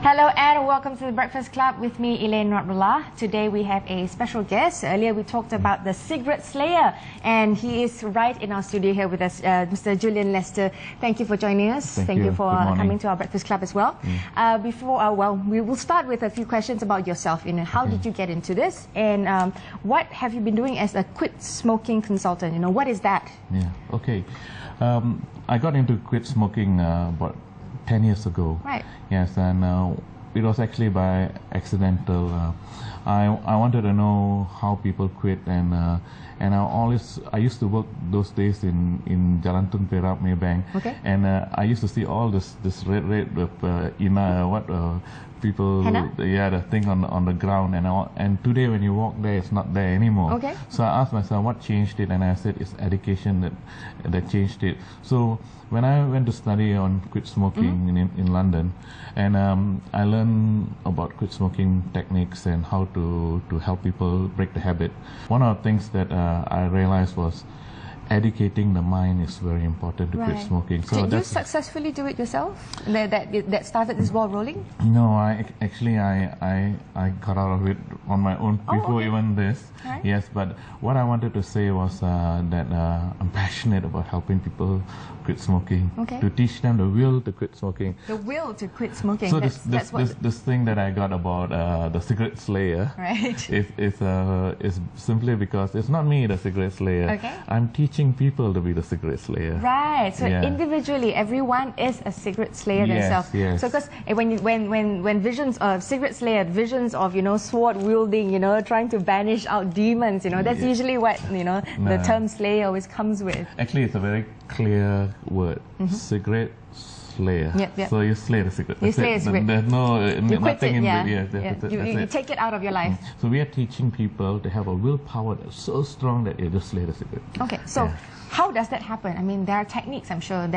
Hello and welcome to the Breakfast Club with me, Elaine Rodbullah. Today we have a special guest. Earlier we talked about the cigarette slayer, and he is right in our studio here with us, Mr. Julian Leicester. Thank you for joining us. Thank you for coming to our Breakfast Club as well. We will start with a few questions about yourself. How did you get into this, and what have you been doing as a quit smoking consultant? What is that? Yeah. Okay. I got into quit smoking about 10 years ago. Right. Yes, and it was actually by accidental. I wanted to know how people quit, and I used to work those days in Jalan Tun Perak Maybank. Okay. And I used to see all this red people, henna? Yeah, the thing on the ground, and today when you walk there, it's not there anymore. Okay. So I asked myself what changed it, and I said it's education that changed it. So when I went to study on quit smoking in London, and I learned about quit smoking techniques and how to help people break the habit. One of the things that I realized was educating the mind is very important to quit smoking. So did you successfully do it yourself? That started this ball rolling? No, I got out of it on my own before even this. Right. Yes, but what I wanted to say was that I'm passionate about helping people quit smoking, to teach them the will to quit smoking. The will to quit smoking. So this thing that I got about the cigarette slayer, right, is simply because it's not me, the cigarette slayer. Okay. I'm teaching people to be the cigarette slayer. Right. So individually, everyone is a cigarette slayer themselves. Yes. So because when visions of cigarette slayer, visions of sword wielding, trying to banish out demons, that's usually what the term slayer always comes with. Actually, it's a very clear word, cigarette slayer. Yep. So you slay the cigarette. You slay a cigarette. There's nothing in it. You take it out of your life. So we are teaching people to have a willpower that's so strong that you just slay the cigarette. Okay, so how does that happen? I mean, there are techniques, I'm sure,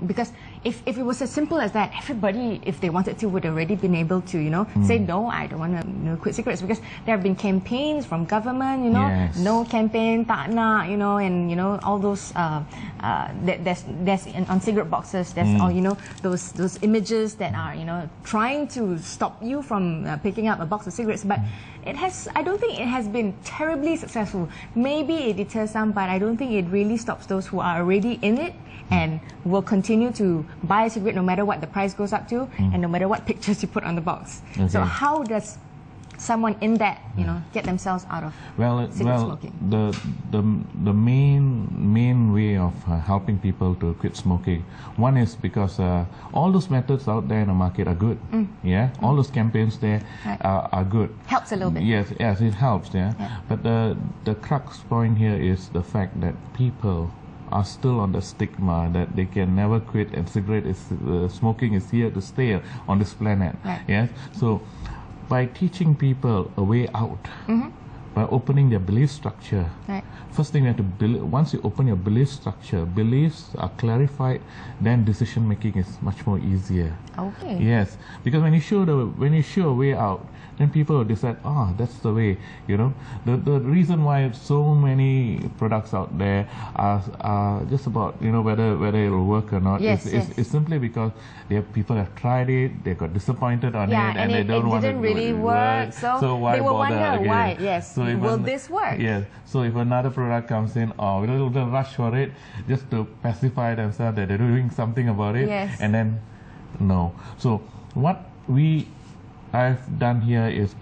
because if it was as simple as that, everybody, if they wanted to, would already been able to, say, no, I don't want to quit cigarettes, because there have been campaigns from government, no campaign, tak nak, and all those, there's on cigarette boxes, there's all, those images that are, trying to stop you from picking up a box of cigarettes, but I don't think it has been terribly successful. Maybe it deters some, but I don't think it really stops those who are already in it and will continue to buy a cigarette no matter what the price goes up to and no matter what pictures you put on the box. Okay. So how does someone in that, get themselves out of cigarette smoking? The main way of helping people to quit smoking, one is because all those methods out there in the market are good. All those campaigns there are good. Helps a little bit. Yes, it helps. But the crux point here is the fact that people are still on the stigma that they can never quit, and smoking is here to stay on this planet. Right. Yes, so by teaching people a way out, by opening their belief structure. Right. First thing we have to once you open your belief structure, beliefs are clarified, then decision making is much more easier. Okay. Yes, because when you show a way out, then people will decide, that's the way. The reason why so many products out there are just about whether it will work or not. It's simply because people have tried it, they got disappointed on it, and they don't want it to really work. So why they will bother wonder again? Why. Yes. So will this work? Yes. So if another product comes in, they'll rush for it just to pacify themselves that they're doing something about it, and then no. So what I've done here is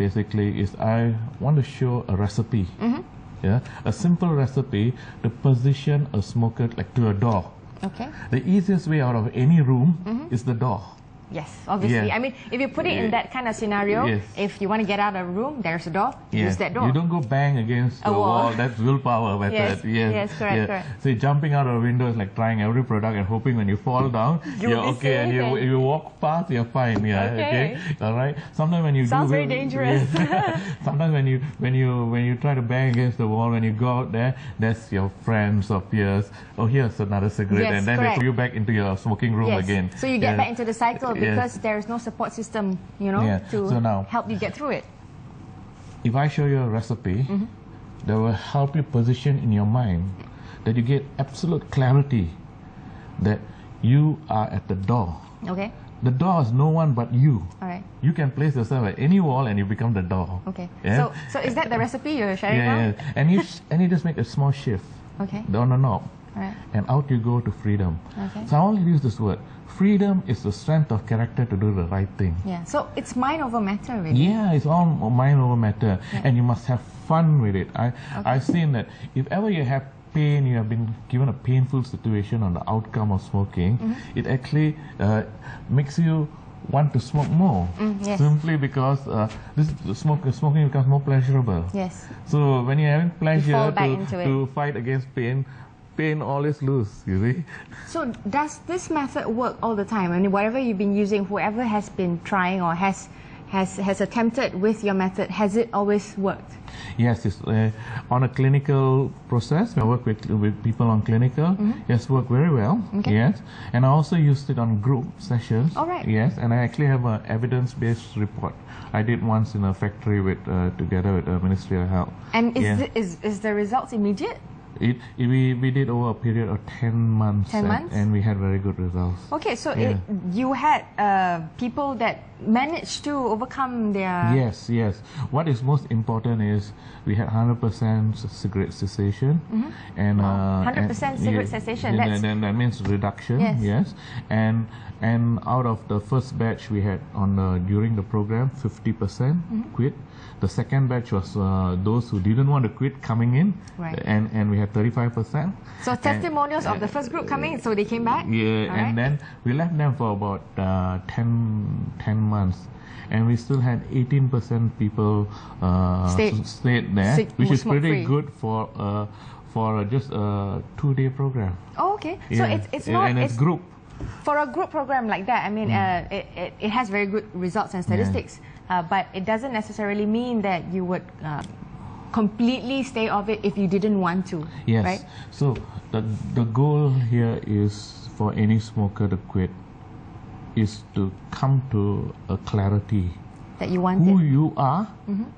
I want to show a recipe, a simple recipe to position a smoker like to a door. Okay. The easiest way out of any room is the door. Yes, obviously. Yeah. I mean, if you put it in that kind of scenario, if you want to get out of a room, there's a door, use that door. You don't go bang against the wall. That's willpower method. Yes, correct. So jumping out of a window is like trying every product and hoping when you fall down, you're okay, and you walk fast, you're fine. Okay. All right. Sometimes when you sounds very dangerous. Sometimes when you try to bang against the wall, when you go out there, that's your friends or peers. Oh, here's another cigarette, and then they throw you back into your smoking room again. So you get back into the cycle. Because there's no support system, to help you get through it. If I show you a recipe that will help you position in your mind that you get absolute clarity that you are at the door. Okay. The door is no one but you. All right. You can place yourself at any wall and you become the door. Okay. Yeah? So is that the recipe you're sharing now? Yeah. And you just make a small shift. Okay. On the knob. All right. And out you go to freedom. Okay. So I only use this word. Freedom is the strength of character to do the right thing. Yeah. So it's mind over matter, really. Yeah, it's all mind over matter. Yeah. And you must have fun with it. I've seen that if ever you have pain, you have been given a painful situation on the outcome of smoking, it actually makes you want to smoke more. Yes. Simply because smoking becomes more pleasurable. Yes. So when you're having pleasure fall back into it. to fight against pain always lose, you see. So does this method work all the time? I mean, whatever you've been using, whoever has been trying or has attempted with your method, has it always worked? Yes, it's on a clinical process. I work with people on clinical. Yes, work very well. Okay. Yes, and I also used it on group sessions. All right. Yes, and I actually have an evidence-based report. I did once in a factory with together with the Ministry of Health. And is the results immediate? We did over a period of 10 months. 10 months? And we had very good results. Okay, so Yeah. you had people that managed to overcome their... Yes. What is most important is we had 100% cigarette cessation. And 100% cigarette cessation, that means reduction. Yes. And out of the first batch we had during the program, 50% quit. The second batch was those who didn't want to quit coming in, Right. and we had 35%. So testimonials of the first group coming, so they came back? Yeah, All and right. then we left them for about 10 months. And we still had 18% people stayed there, which is pretty smoke-free. good for just a 2-day program. Oh, okay. So Yeah. it's not... And it's group. For a group program like that, I mean, it has very good results and statistics, but it doesn't necessarily mean that you would completely stay off it if you didn't want to, Yes. right? So the goal here is for any smoker to quit is to come to a clarity That you want who it. you are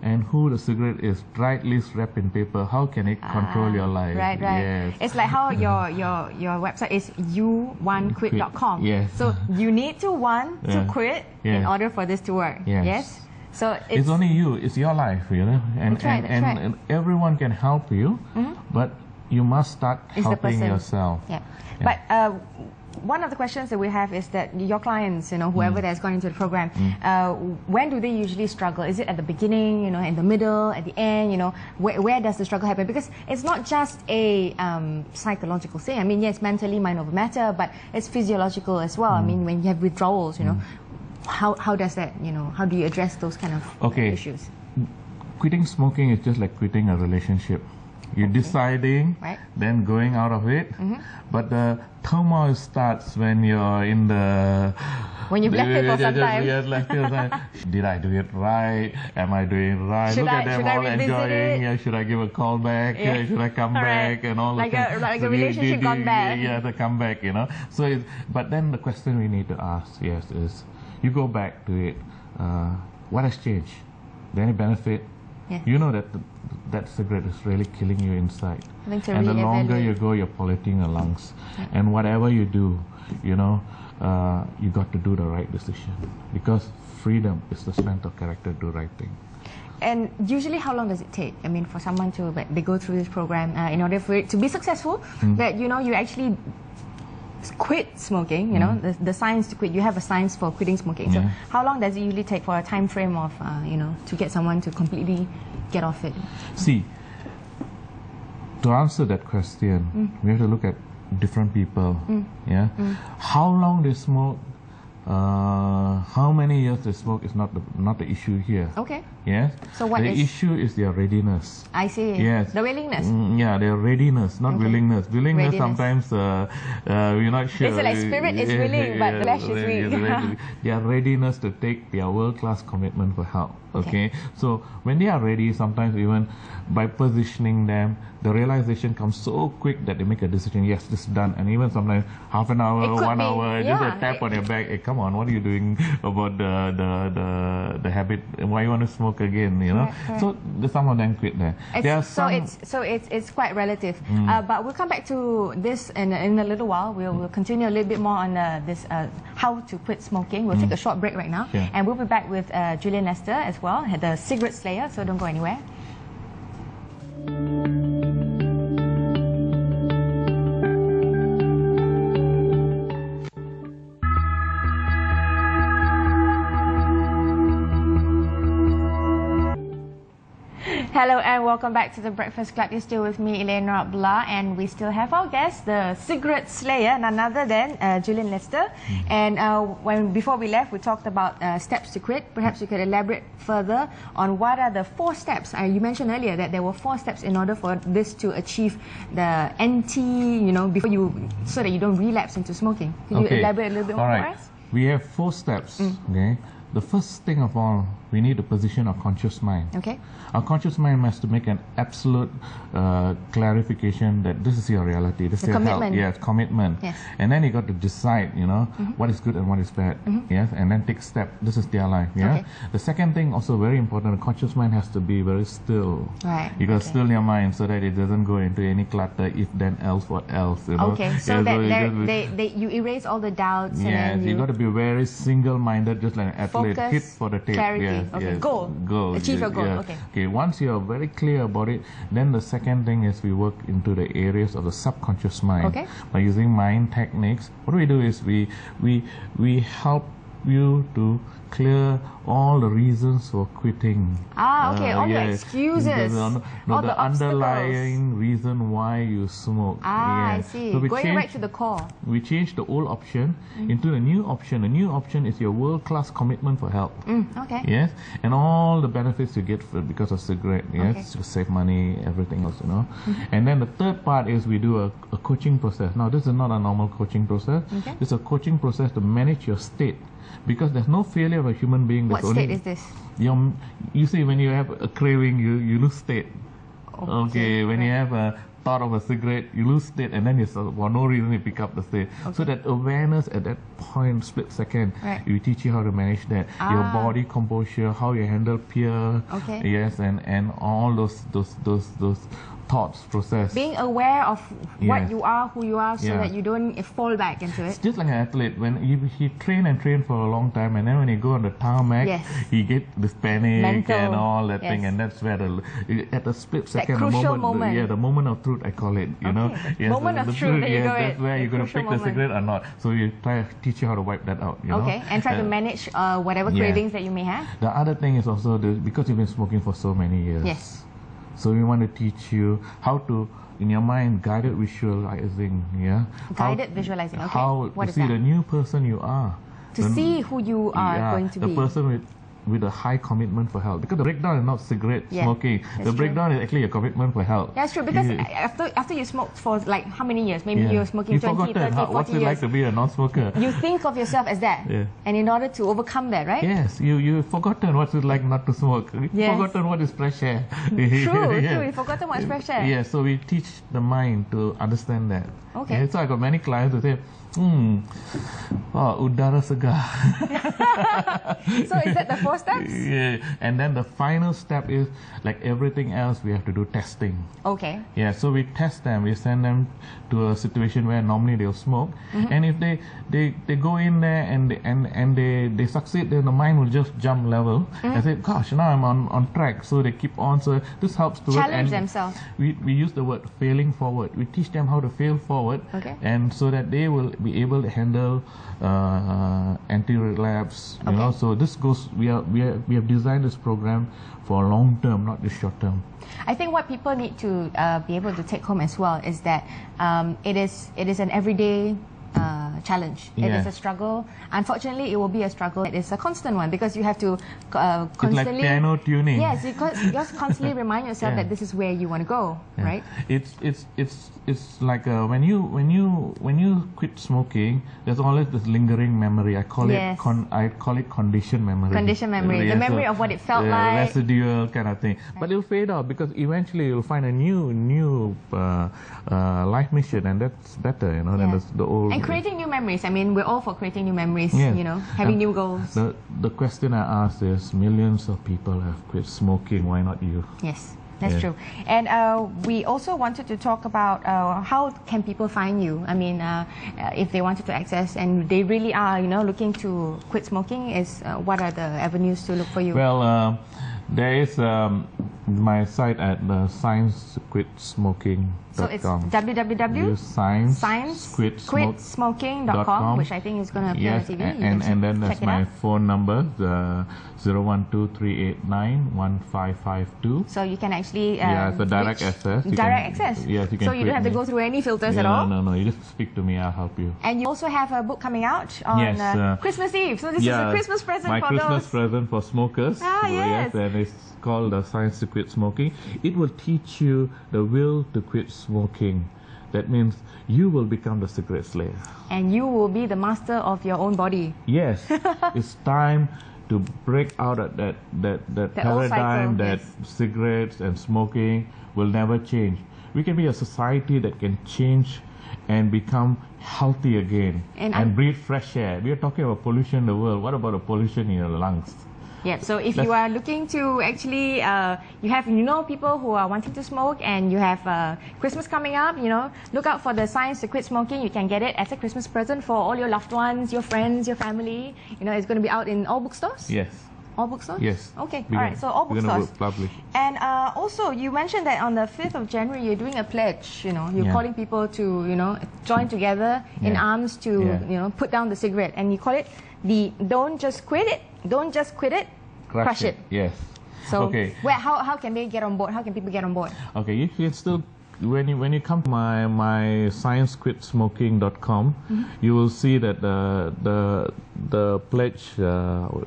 and who the cigarette is. Rightly wrapped in paper. How can it control your life? Right. Yes. It's like how your website is you1quit.com. Yes. So you need to want to quit in Yes. order for this to work. Yes. So It's only you. It's your life, you know. And That's right, and everyone can help you, but you must start It's the helping person. yourself. Yeah. But one of the questions that we have is that your clients, whoever that's gone into the program, when do they usually struggle? Is it at the beginning, in the middle, at the end, where does the struggle happen? Because it's not just a psychological thing. I mean, yes, mentally, mind over matter, but it's physiological as well. I mean, when you have withdrawals, how does that, how do you address those kind of issues? Quitting smoking is just like quitting a relationship. You're deciding, Right. then going out of it. But the turmoil starts when you're in the... When you've left it for some time. Yes, left it for some time. Did I do it right? Am I doing right? Should Look I- at them should I all revisit enjoying. it? Yeah, should I give a call back? Yeah. Should I come All right. back? And all Like that. a relationship gone bad. Yeah, the comeback, So, but then the question we need to ask, is you go back to it. What has changed? Any benefit? Yeah. You know that cigarette is really killing you inside. I think to And the longer reevaluate. you go, you're polluting your lungs. And whatever you do, you got to do the right decision. Because freedom is the strength of character to do the right thing. And usually, how long does it take? I mean, for someone to they go through this program in order for it to be successful, that you actually quit smoking. The science to quit. You have a science for quitting smoking. So, Yeah. how long does it usually take for a time frame of to get someone to completely get off it? See, to answer that question, we have to look at different people. Yeah, how long they smoke, how many years they smoke is not the issue here. Okay, Yes. So what the is- issue is their readiness. I see. Yes. The willingness. Yeah, their readiness, not Okay. willingness. Willingness Readiness. sometimes we're not sure. It's like spirit is willing, but flesh is weak. Their readiness to take their world-class commitment for help. Okay. So when they are ready, sometimes even by positioning them, the realization comes so quick that they make a decision. Yes, this is done. And even sometimes half an hour, It could 1 be, hour, just a yeah. tap on your back, it comes. come on, what are you doing about the habit? Why you want to smoke again? You know, Correct. so some of them quit there. It's quite relative. But we'll come back to this in a little while. We'll continue a little bit more on this how to quit smoking. We'll take a short break right now, and we'll be back with Julian Leicester as well, the cigarette slayer. So don't go anywhere. Hello and welcome back to the Breakfast Club. You're still with me, Elaine Rabla, and we still have our guest, the cigarette slayer, none other than Julian Leicester. And before we left, we talked about steps to quit. Perhaps you could elaborate further on what are the 4 steps. You mentioned earlier that there were 4 steps in order for this to achieve the NT, before so that you don't relapse into smoking. Can you elaborate a little bit more for us? We have 4 steps. Okay. The first thing of all, we need to position our conscious mind. Okay. Our conscious mind has to make an absolute clarification that this is your reality, this is your health. Yes, commitment. Yes. And then you got to decide, what is good and what is bad. Yes, and then take step. This is their life. Yeah. Okay. The second thing, also very important, the conscious mind has to be very still. Right. You got to still your mind so that it doesn't go into any clutter. If then else, what else? Okay. So you erase all the doubts. Yes. And you got to be very single-minded, just like an athlete. Hit for the tape. Clarity. Yes, Okay. yes. Goal. Achieve your goal. Yeah. Okay. Once you are very clear about it, then the second thing is we work into the areas of the subconscious mind. Okay. By using mind techniques. What we do is we help you to clear all the reasons for quitting. Okay, all the excuses, all the underlying reason why you smoke. I see. So going right to the core. We change the old option into a new option. The new option is your world-class commitment for health. Okay. Yes, and all the benefits you get because of cigarette. Yes, you save money, everything else. And then the third part is we do a coaching process. Now, this is not a normal coaching process. Okay. It's a coaching process to manage your state. Because there's no failure of a human being. What state is this? You see, when you have a craving, you lose state. Okay, when you have a thought of a cigarette, you lose state, and then for no reason you pick up the state. So that awareness at that point, split second, we teach you how to manage that. Your body composure, how you handle fear. Yes, and all those thoughts process. Being aware of what you are, who you are, so that you don't fall back into it. It's just like an athlete. When he train for a long time, and then when he go on the tarmac, he get this panic and all that thing, and that's where at the split second, the moment of truth, I call it. Yes, moment of truth. That's where you're going to pick the cigarette or not. So you try to teach you how to wipe that out. And try to manage whatever cravings that you may have. The other thing is also because you've been smoking for so many years. Yes. So we want to teach you how to, in your mind, guided visualizing. Guided visualizing. Okay. How what to is see that? the new person you are. To see who you are going to be. The person with a high commitment for health. Because the breakdown is not cigarette smoking. The breakdown is actually a commitment for health. That's true. Because after you smoked for like how many years? Maybe you're smoking 20, 30, 40 years. What's it like to be a non-smoker? You think of yourself as that. And in order to overcome that, right? Yes. You've forgotten what it's like not to smoke. You've forgotten what is fresh air. True. You've forgotten what is fresh air. Yeah. So we teach the mind to understand that. Okay. So I got many clients who say, udara segar. So is that the 4 steps? Yeah. And then the final step is, like everything else, we have to do testing. Okay. Yeah, so we test them. We send them to a situation where normally they'll smoke. And if they go in there and they succeed, then the mind will just jump level and say, gosh, now I'm on track. So they keep on. So this helps to challenge themselves. We use the word failing forward. We teach them how to fail forward. And so that they will be able to handle anti-relapse. So this goes. We have designed this program for long term, not just short term. I think what people need to be able to take home as well is that it is an everyday challenge. It is a struggle. Unfortunately, it will be a struggle. It is a constant one because you have to constantly. It's like piano tuning. Yes, you just constantly remind yourself that this is where you want to go, right? It's like when you quit smoking, there's always this lingering memory. I call it conditioned memory. Conditioned memory. The memory of what it felt like. Residual kind of thing. But it'll fade out because eventually you'll find a new life mission, and that's better, than the old. And creating new memories. I mean, we're all for creating new memories, Yes. you know, having new goals. The question I asked is, millions of people have quit smoking, why not you? Yes, that's Yeah. true. And we also wanted to talk about how can people find you? I mean, if they wanted to access and they really are, you know, looking to quit smoking, what are the avenues to look for you? Well, there is my site at sciencequitsmoking.com. So it's www.sciencequitsmoking.com, which I think is going to appear yes, on the TV. and then check there's it my out. phone number, 012-389-1552. So you can actually So direct access. Direct access. Yes, you can. So you don't have to go through any filters at all. No. You just speak to me. I'll help you. And you also have a book coming out on Christmas Eve. So this is a Christmas present my for Christmas those. present for smokers. Ah, yes. And it's called Science to Quit Smoking. It will teach you the will to quit smoking. That means you will become the cigarette slave. And you will be the master of your own body. Yes, it's time to break out of that old paradigm cycle, that cigarettes and smoking will never change. We can be a society that can change and become healthy again and breathe fresh air. We are talking about pollution in the world. What about the pollution in your lungs? Yeah, so if you are looking to actually, you know people who are wanting to smoke and you have Christmas coming up, you know, look out for the Science to Quit Smoking. You can get it as a Christmas present for all your loved ones, your friends, your family. You know, it's going to be out in all bookstores? Yes. All bookstores? Yes. Okay, all right, so all bookstores. Publish. And also, you mentioned that on the 5th of January, you're doing a pledge, you know, you're calling people to, you know, join together in arms to, you know, put down the cigarette. And you call it the Don't Just Quit It, Crush It. Yes. So, how can they get on board? How can people get on board? Okay, you can still, when you come to my sciencequitsmoking.com, you will see that the pledge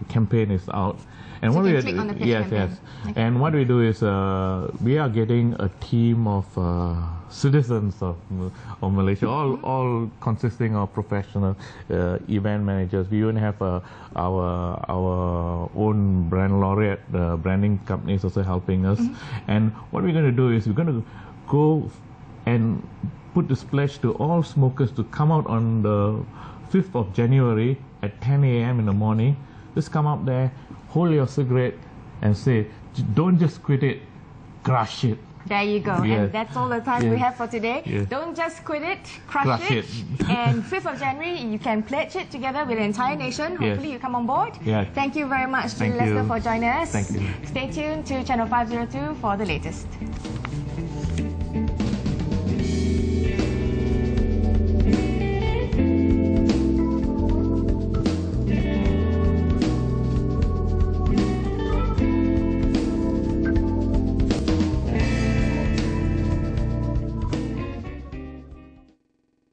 campaign is out. And so what you we can click on the pledge yes, campaign. yes. Okay. And what we do is we are getting a team of citizens of Malaysia, all consisting of professional event managers. We even have our own brand laureate, branding companies also helping us. And what we're going to do is we're going to go and put this pledge to all smokers to come out on the 5th of January at 10 a.m. in the morning. Just come up there, hold your cigarette and say, don't just quit it, crush it. There you go. Yes. And that's all the time we have for today. Yes. Don't just quit it, crush it. And 5th of January, you can pledge it together with the entire nation. Hopefully you come on board. Yes. Thank you very much, Julian Leicester, for joining us. Thank you. Stay tuned to Channel 502 for the latest.